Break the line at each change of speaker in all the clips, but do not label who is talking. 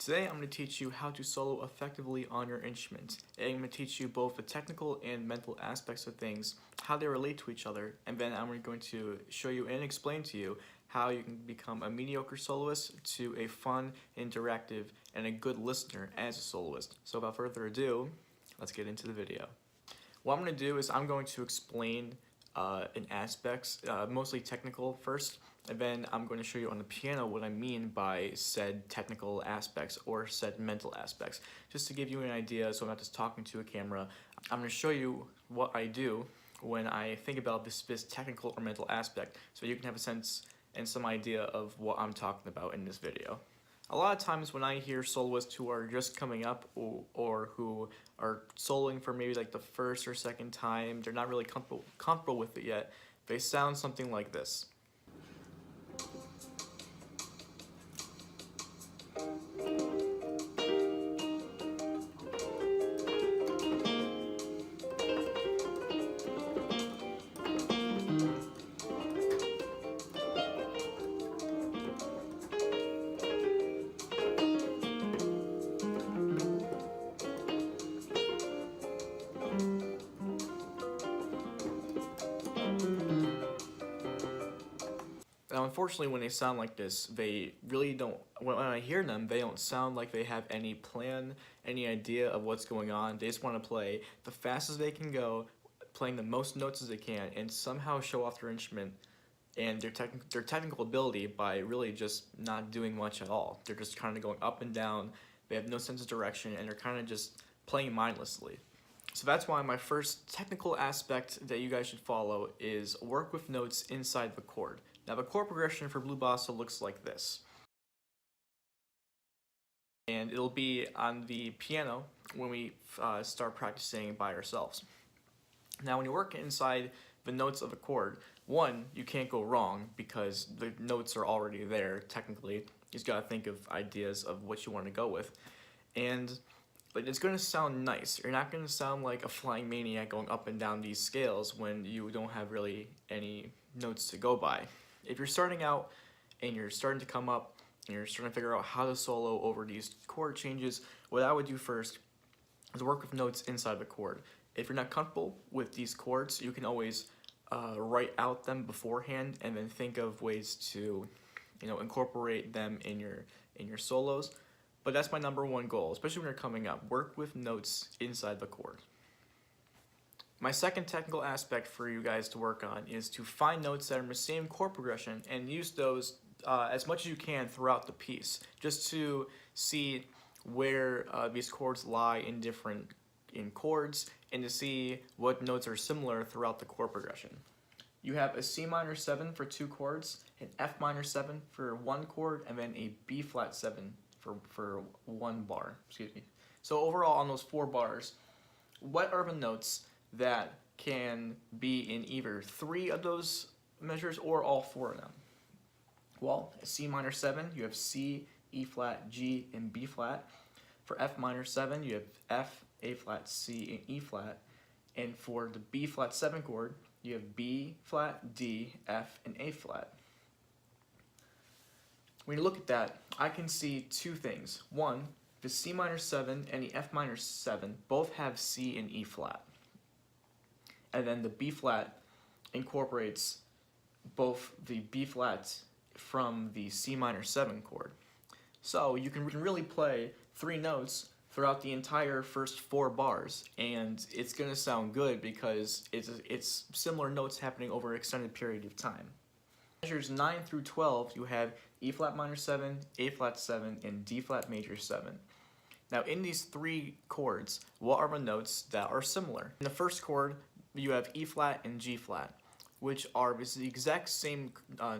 Today I'm going to teach you how to solo effectively on your instrument. And I'm going to teach you both the technical and mental aspects of things, how they relate to each other, and then I'm going to show you and explain to you how you can become a mediocre soloist to a fun, interactive, and a good listener as a soloist. So without further ado, let's get into the video. What I'm going to do is I'm going to explain in aspects, mostly technical first, and then I'm going to show you on the piano what I mean by said technical aspects or said mental aspects. Just to give you an idea, so I'm not just talking to a camera, I'm going to show you what I do when I think about this technical or mental aspect, so you can have a sense and some idea of what I'm talking about in this video. A lot of times when I hear soloists who are just coming up or who are soloing for maybe like the first or second time, they're not really comfortable with it yet, they sound something like this. Now, unfortunately, when they sound like this, they really don't, when I hear them, they don't sound like they have any plan, any idea of what's going on. They just want to play the fastest they can go, playing the most notes as they can, and somehow show off their instrument and their technical ability by really just not doing much at all. They're just kind of going up and down, they have no sense of direction, and they're kind of just playing mindlessly. So that's why my first technical aspect that you guys should follow is work with notes inside the chord. Now the chord progression for blue bossa looks like this. And it'll be on the piano when we start practicing by ourselves. Now when you work inside the notes of a chord, one, you can't go wrong because the notes are already there technically. You just gotta think of ideas of what you want to go with. But it's going to sound nice. You're not going to sound like a flying maniac going up and down these scales when you don't have really any notes to go by. If you're starting out and you're starting to come up and you're starting to figure out how to solo over these chord changes, what I would do first is work with notes inside the chord. If you're not comfortable with these chords, you can always write out them beforehand and then think of ways to, incorporate them in your solos. But that's my number one goal, especially when you're coming up. Work with notes inside the chord. My second technical aspect for you guys to work on is to find notes that are in the same chord progression and use those as much as you can throughout the piece, just to see where these chords lie in chords and to see what notes are similar throughout the chord progression. You have a C minor 7 for 2 chords, an F minor 7 for 1 chord, and then a B flat 7 for 1 bar, So overall on those 4 bars, what are the notes that can be in either 3 of those measures or all 4 of them? Well, a C minor 7, you have C, E flat, G, and B flat. For F minor 7, you have F, A flat, C, and E flat. And for the B flat 7 chord, you have B flat, D, F, and A flat. When you look at that, I can see 2 things. One, the C minor 7 and the F minor 7 both have C and E flat. And then the B flat incorporates both the B flat from the C minor 7 chord. So you can really play 3 notes throughout the entire first 4 bars, and it's going to sound good because it's similar notes happening over an extended period of time. Measures 9 through 12, you have E flat minor 7, A flat 7, and D flat major 7. Now in these 3 chords, what are the notes that are similar? In the first chord, you have E flat and G flat, which are the exact same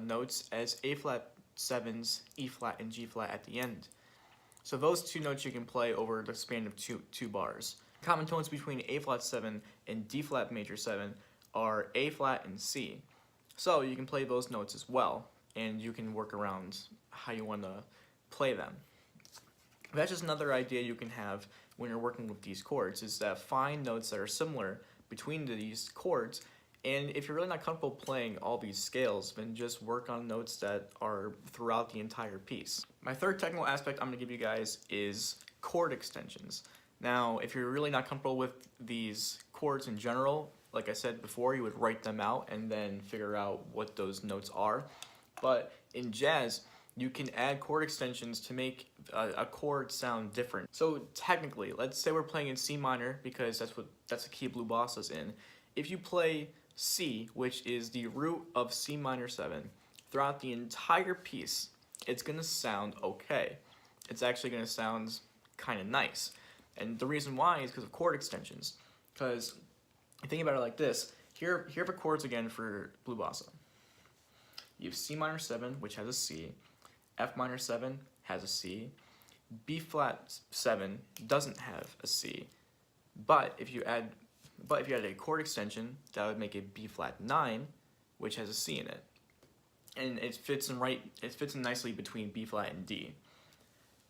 notes as A flat 7's E flat and G flat at the end. So those 2 notes you can play over the span of two bars. Common tones between A flat 7 and D flat major 7 are A flat and C. So you can play those notes as well, and you can work around how you want to play them. That's just another idea you can have when you're working with these chords, is that find notes that are similar between these chords And if you're really not comfortable playing all these scales, then just work on notes that are throughout the entire piece. My third technical aspect I'm going to give you guys is chord extensions. Now, if you're really not comfortable with these chords in general, like I said before, you would write them out and then figure out what those notes are. But in jazz, you can add chord extensions to make a chord sound different. So technically, let's say we're playing in C minor because that's the key blue bossa's in. If you play C, which is the root of C minor 7, throughout the entire piece, it's going to sound okay. It's actually going to sound kind of nice. And the reason why is because of chord extensions. Because think about it like this. Here are the chords again for blue bossa. You have C minor 7, which has a C. F minor 7 has a C. B flat 7 doesn't have a C. But if you add a chord extension, that would make it B flat 9, which has a C in it. And it fits in nicely between B flat and D.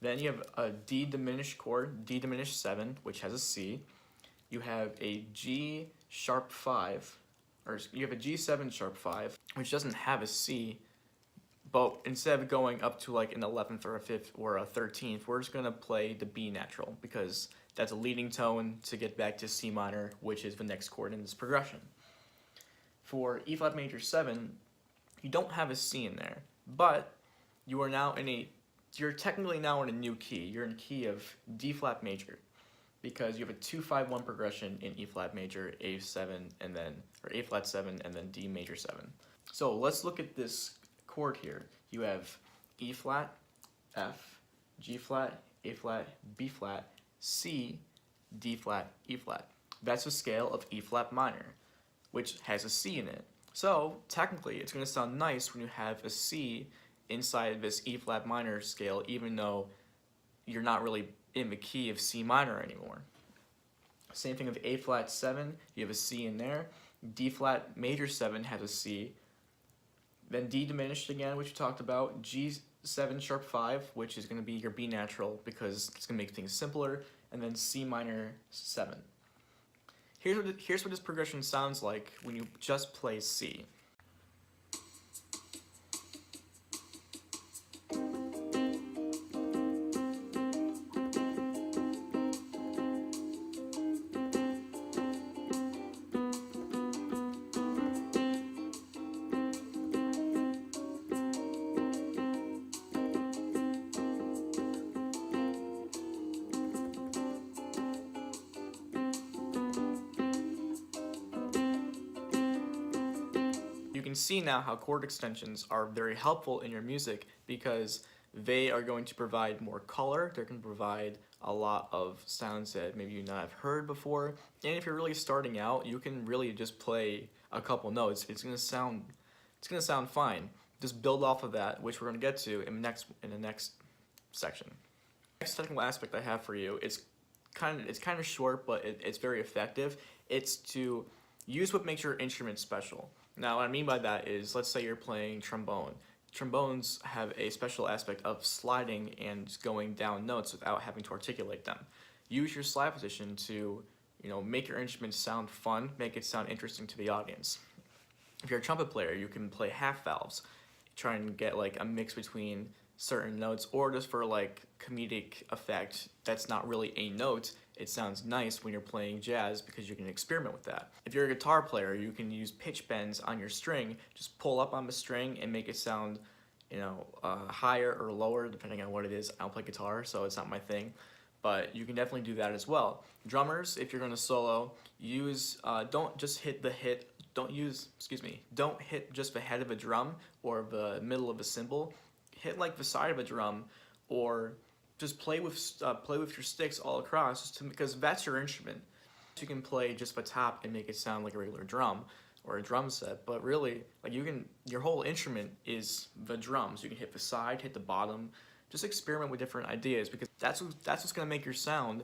Then you have a D diminished chord, D diminished 7, which has a C. You have a G sharp 5, or you have a G7 sharp 5, which doesn't have a C, but instead of going up to like an 11th or a 5th or a 13th, we're just going to play the B natural, because that's a leading tone to get back to C minor, which is the next chord in this progression. For E flat major 7, you don't have a C in there, but you're technically now in a new key. You're in a key of D flat major, because you have a 2-5-1 progression in E flat major, A7, or A flat 7, and then D major 7. So let's look at this chord here. You have E flat, F, G flat, A flat, B flat, C, D flat, E flat. That's a scale of E flat minor, which has a C in it. So technically, it's going to sound nice when you have a C inside this E flat minor scale, even though you're not really in the key of C minor anymore. Same thing with A flat 7, you have a C in there. D flat major 7 has a C. Then D diminished again, which we talked about. G7 sharp 5, which is going to be your B natural, because it's going to make things simpler. And then C minor 7. Here's what this progression sounds like when you just play C. You can see now how chord extensions are very helpful in your music, because they are going to provide more color. They're going to provide a lot of sounds that maybe you not have heard before. And if you're really starting out, you can really just play a couple notes. It's going to sound fine. Just build off of that, which we're going to get to in the next section. Next technical aspect I have for you, it's kind of short, but it's very effective. It's to use what makes your instrument special. Now, what I mean by that is, let's say you're playing trombone. Trombones have a special aspect of sliding and going down notes without having to articulate them. Use your slide position to, make your instrument sound fun, make it sound interesting to the audience. If you're a trumpet player, you can play half valves, try and get like a mix between certain notes, or just for like comedic effect, that's not really a note. It sounds nice when you're playing jazz because you can experiment with that. If you're a guitar player, you can use pitch bends on your string, just pull up on the string and make it sound, higher or lower depending on what it is. I don't play guitar, so it's not my thing, but you can definitely do that as well. Drummers, if you're going to solo, don't hit just the head of a drum or the middle of a cymbal. Hit like the side of a drum, or just play with your sticks all across, because that's your instrument. You can play just the top and make it sound like a regular drum or a drum set, but really, your whole instrument is the drums. You can hit the side, hit the bottom, just experiment with different ideas, because that's what's gonna make your sound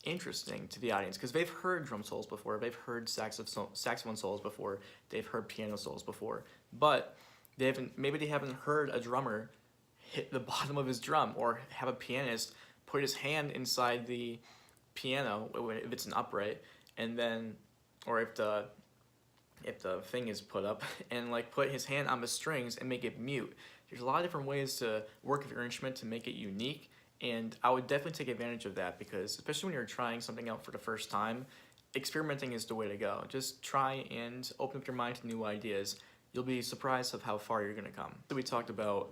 interesting to the audience, because they've heard drum solos before, they've heard saxophone solos before, they've heard piano solos before, but maybe they haven't heard a drummer hit the bottom of his drum, or have a pianist put his hand inside the piano if it's an upright, and then, or if if the thing is put up, and like put his hand on the strings and make it mute. There's a lot of different ways to work with your instrument to make it unique, and I would definitely take advantage of that, because especially when you're trying something out for the first time, experimenting is the way to go. Just try and open up your mind to new ideas. You'll be surprised of how far you're going to come. So we talked about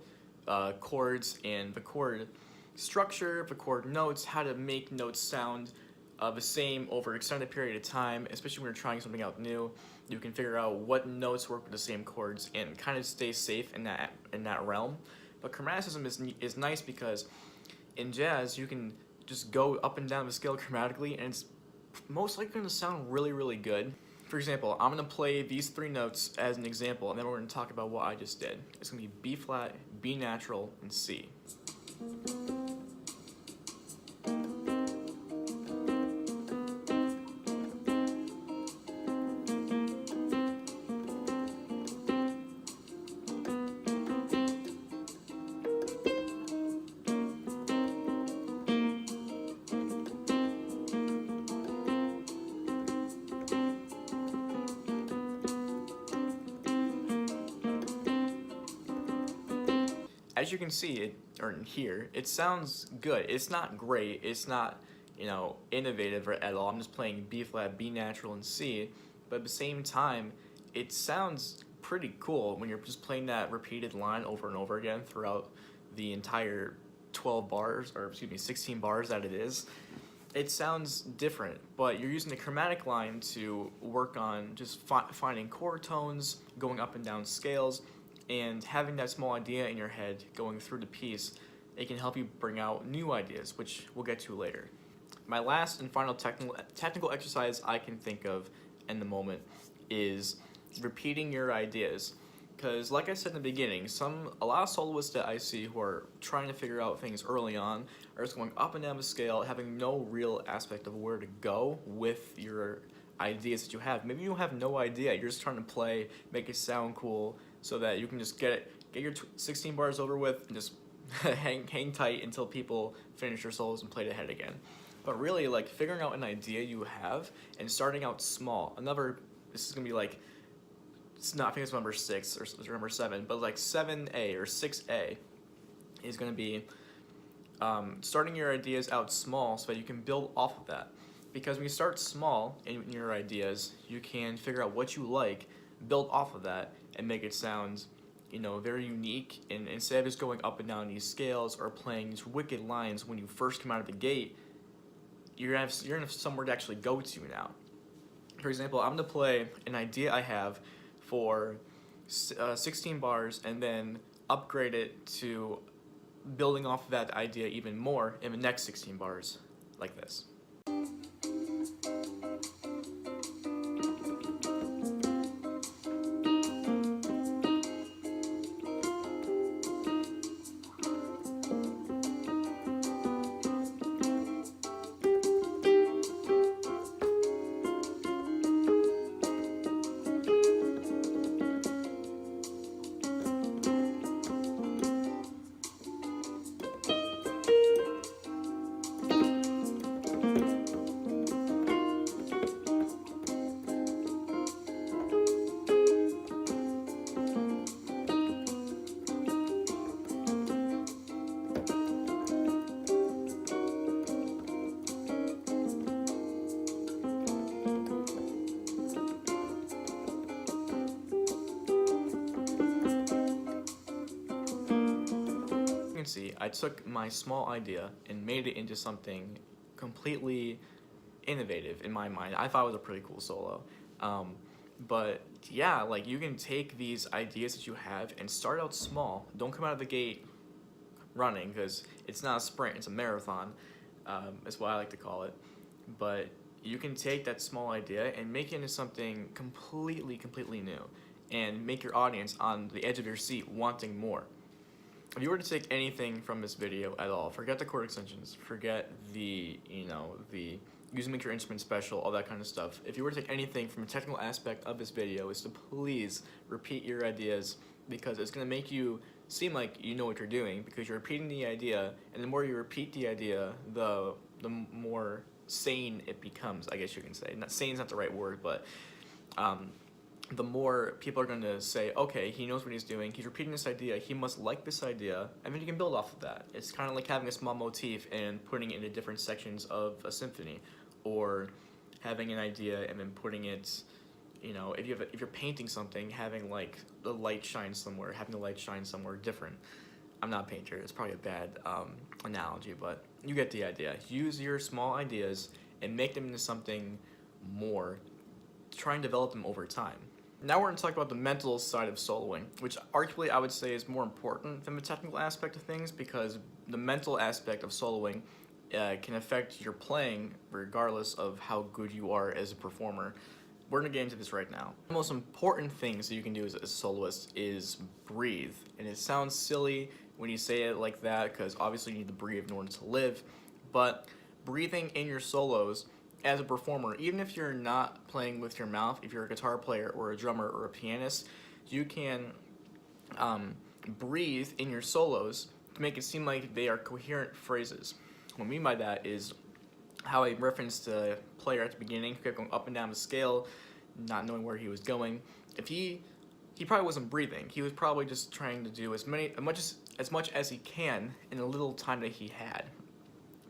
chords and the chord structure, the chord notes, how to make notes sound the same over an extended period of time, especially when you're trying something out new. You can figure out what notes work with the same chords and kind of stay safe in that realm. But chromaticism is nice because in jazz you can just go up and down the scale chromatically, and it's most likely going to sound really, really good. For example, I'm going to play these 3 notes as an example, and then we're going to talk about what I just did. It's going to be B flat, B natural, and C. As you can see, or hear, it sounds good. It's not great. It's not, innovative at all. I'm just playing B flat, B natural, and C. But at the same time, it sounds pretty cool when you're just playing that repeated line over and over again throughout the entire 12 bars, or excuse me, 16 bars that it is. It sounds different, but you're using the chromatic line to work on just finding chord tones, going up and down scales, and having that small idea in your head going through the piece. It can help you bring out new ideas, which we'll get to later. My last and final technical exercise I can think of in the moment is repeating your ideas. Because like I said in the beginning, a lot of soloists that I see who are trying to figure out things early on are just going up and down the scale, having no real aspect of where to go with your ideas that you have. Maybe you have no idea, you're just trying to play, make it sound cool, so that you can just get your 16 bars over with and just hang tight until people finish their solos and play it ahead again. But really, like, figuring out an idea you have and starting out small. This is gonna be like, I think it's number 6 or number 7, but like 7A or 6A is gonna be starting your ideas out small so that you can build off of that. Because when you start small in your ideas, you can figure out what you like, build off of that, and make it sound, very unique. And instead of just going up and down these scales or playing these wicked lines when you first come out of the gate, you're gonna have somewhere to actually go to now. For example, I'm gonna play an idea I have for 16 bars and then upgrade it to building off of that idea even more in the next 16 bars, like this. See, I took my small idea and made it into something completely innovative in my mind. I thought it was a pretty cool solo. But yeah, like, you can take these ideas that you have and start out small. Don't come out of the gate running, because it's not a sprint, it's a marathon. Is what I like to call it. But you can take that small idea and make it into something completely new, and make your audience on the edge of your seat wanting more. If you were to take anything from this video at all, forget the chord extensions, forget the use make your instrument special, all that kind of stuff. If you were to take anything from a technical aspect of this video, is to please repeat your ideas, because it's going to make you seem like you know what you're doing, because you're repeating the idea, and the more you repeat the idea, the more sane it becomes, I guess you can say. Sane is not the right word, but the more people are going to say, okay, he knows what he's doing, he's repeating this idea, he must like this idea, and then you can build off of that. It's kind of like having a small motif and putting it into different sections of a symphony, or having an idea and then putting it, you know, if you're painting something, having like the light shine somewhere, having the light shine somewhere different. I'm not a painter, it's probably a bad analogy, but you get the idea. Use your small ideas and make them into something more. Try and develop them over time. Now we're going to talk about the mental side of soloing, which arguably I would say is more important than the technical aspect of things, because the mental aspect of soloing can affect your playing regardless of how good you are as a performer. We're going to get into this right now. The most important things that you can do as a soloist is breathe. And it sounds silly when you say it like that, because obviously you need to breathe in order to live, but breathing in your solos as a performer, even if you're not playing with your mouth, if you're a guitar player or a drummer or a pianist, you can breathe in your solos to make it seem like they are coherent phrases. What I mean by that is how I referenced the player at the beginning, who kept going up and down the scale, not knowing where he was going. If he probably wasn't breathing. He was probably just trying to do as much as he can in the little time that he had.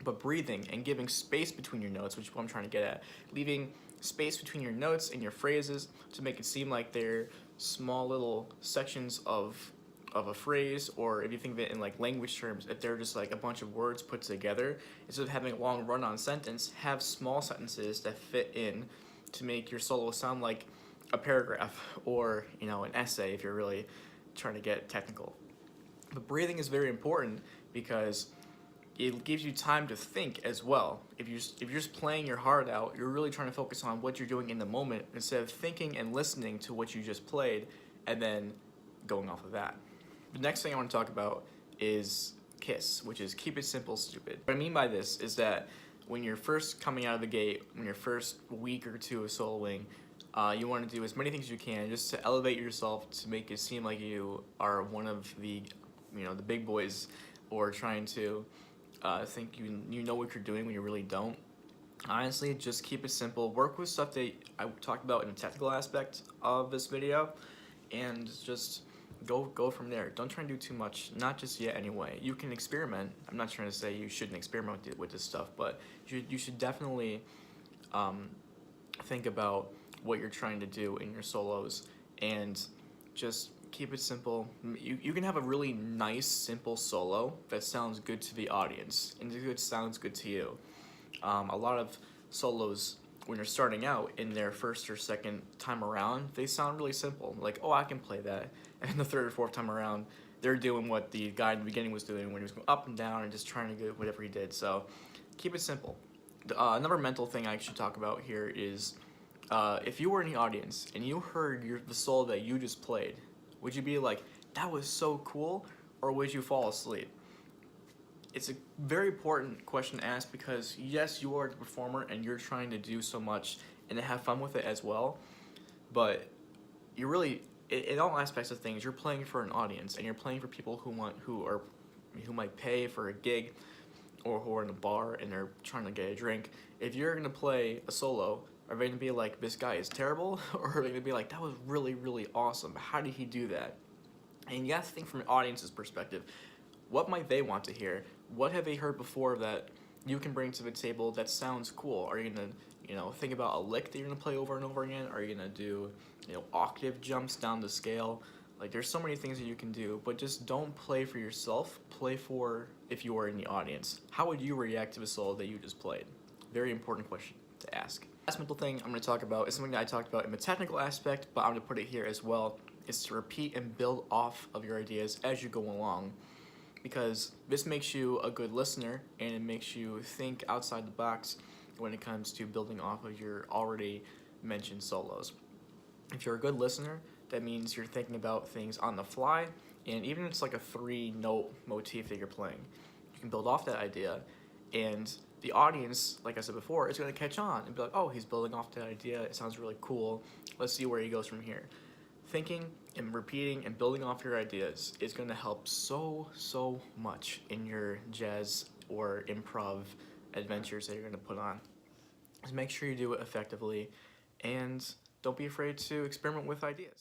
But breathing and giving space between your notes, which is what I'm trying to get at, leaving space between your notes and your phrases to make it seem like they're small little sections of a phrase, or if you think of it in like language terms, if they're just like a bunch of words put together, instead of having a long run-on sentence, have small sentences that fit in to make your solo sound like a paragraph, or, you know, an essay if you're really trying to get technical. But breathing is very important because it gives you time to think as well. If you're just playing your heart out, you're really trying to focus on what you're doing in the moment instead of thinking and listening to what you just played and then going off of that. The next thing I want to talk about is KISS, which is keep it simple, stupid. What I mean by this is that when you're first coming out of the gate, when your first week or two of soloing, you want to do as many things as you can just to elevate yourself, to make it seem like you are one of the, you know, the big boys, or trying to think you know what you're doing when you really don't. Honestly, just keep it simple. Work with stuff that I talked about in the technical aspect of this video, and just go from there. Don't try and do too much, not just yet anyway. You can experiment. I'm not trying to say you shouldn't experiment with this stuff, but you should definitely think about what you're trying to do in your solos, and just keep it simple. You can have a really nice, simple solo that sounds good to the audience, and it sounds good to you. A lot of solos, when you're starting out in their first or second time around, they sound really simple. Like, oh, I can play that. And the third or fourth time around, they're doing what the guy in the beginning was doing when he was going up and down and just trying to do whatever he did. So keep it simple. Another mental thing I should talk about here is if you were in the audience and you heard the solo that you just played, would you be like, that was so cool, or would you fall asleep? It's a very important question to ask, because yes, you are the performer and you're trying to do so much and to have fun with it as well, but you're really, in all aspects of things, you're playing for an audience, and you're playing for people who might pay for a gig, or who are in a bar and they're trying to get a drink. If you're gonna play a solo, are they gonna be like, this guy is terrible, or are they gonna be like, that was really, really awesome, how did he do that? And you have to think from an audience's perspective. What might they want to hear? What have they heard before that you can bring to the table that sounds cool? Are you gonna, you know, think about a lick that you're gonna play over and over again? Are you gonna do, you know, octave jumps down the scale? Like, there's so many things that you can do, but just don't play for yourself. Play for if you are in the audience. How would you react to the solo that you just played? Very important question to ask. Last mental thing I'm going to talk about is something that I talked about in the technical aspect, but I'm going to put it here as well, is to repeat and build off of your ideas as you go along, because this makes you a good listener, and it makes you think outside the box when it comes to building off of your already mentioned solos. If you're a good listener, that means you're thinking about things on the fly, and even if it's like a 3-note motif that you're playing, you can build off that idea, and the audience, like I said before, is going to catch on and be like, oh, he's building off that idea, it sounds really cool, let's see where he goes from here. Thinking and repeating and building off your ideas is going to help so much in your jazz or improv adventures that you're going to put on. Just make sure you do it effectively, and don't be afraid to experiment with ideas.